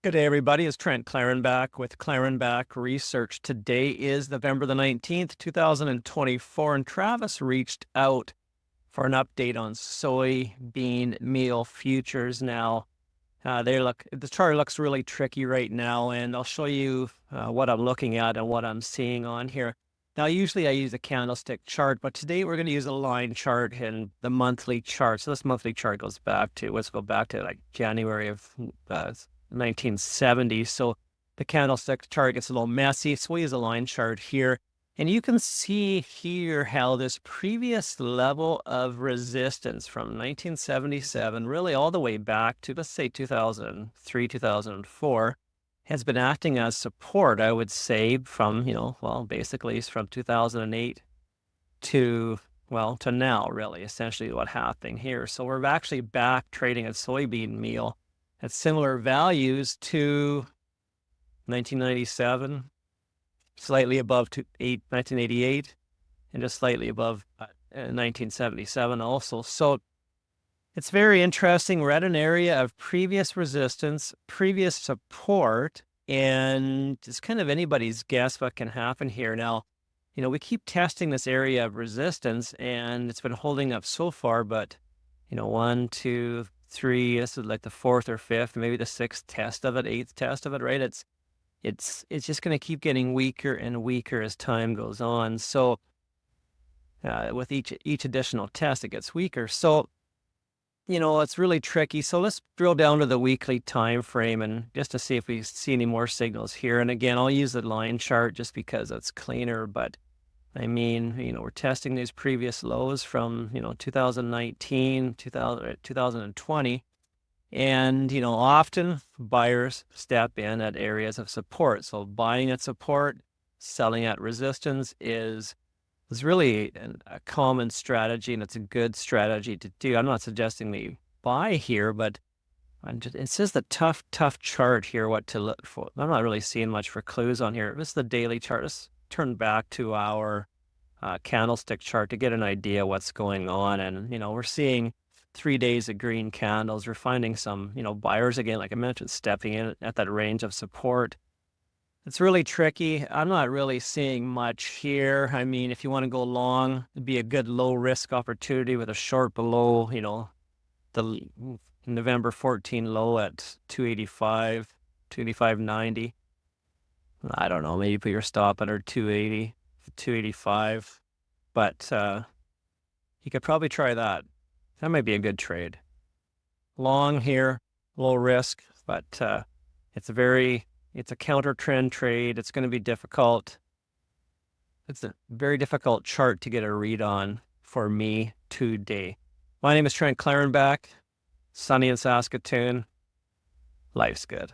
Good day, everybody. It's Trent Klarenbach with Klarenbach Research. Today is November the 19th, 2024, and Travis reached out for an update on soybean meal futures. Now, the chart looks really tricky right now, and I'll show you what I'm looking at and what I'm seeing on here. Now, usually I use a candlestick chart, but today we're going to use a line chart and the monthly chart. So this monthly chart goes back to, let's go back to like January of 1970. So the candlestick chart gets a little messy. So we use a line chart here. And you can see here how this previous level of resistance from 1977, really all the way back to, let's say, 2003, 2004, has been acting as support, I would say, from, basically from 2008 to, to now, really, essentially what happened here. So we're actually back trading at soybean meal at similar values to 1997, slightly above 1988, and just slightly above 1977 also. So it's very interesting. We're at an area of previous resistance, previous support, and it's kind of anybody's guess what can happen here. Now, we keep testing this area of resistance, and it's been holding up so far, but, 1, 2, 3, this is like the fourth or fifth, maybe the sixth test of it, eighth test of it, right? It's just going to keep getting weaker and weaker as time goes on. So with each additional test, it gets weaker. So, it's really tricky. So let's drill down to the weekly time frame and just to see if we see any more signals here. And again, I'll use the line chart just because it's cleaner. But I mean, we're testing these previous lows from, 2019, 2020. And, often buyers step in at areas of support. So buying at support, selling at resistance is really a common strategy, and it's a good strategy to do. I'm not suggesting we buy here, but it's just a tough chart here, what to look for. I'm not really seeing much for clues on here. This is the daily chart. Let's turn back to our candlestick chart to get an idea what's going on. And, we're seeing 3 days of green candles. We're finding some, buyers, again, like I mentioned, stepping in at that range of support. It's really tricky. I'm not really seeing much here. I mean, if you want to go long, it'd be a good low risk opportunity with a short below, the November 14 low at 285, 285.90. I don't know, maybe put your stop under 280, 285. But you could probably try that. That might be a good trade. Long here, low risk, but it's a counter trend trade. It's going to be difficult. It's a very difficult chart to get a read on for me today. My name is Trent Klarenbach, sunny in Saskatoon. Life's good.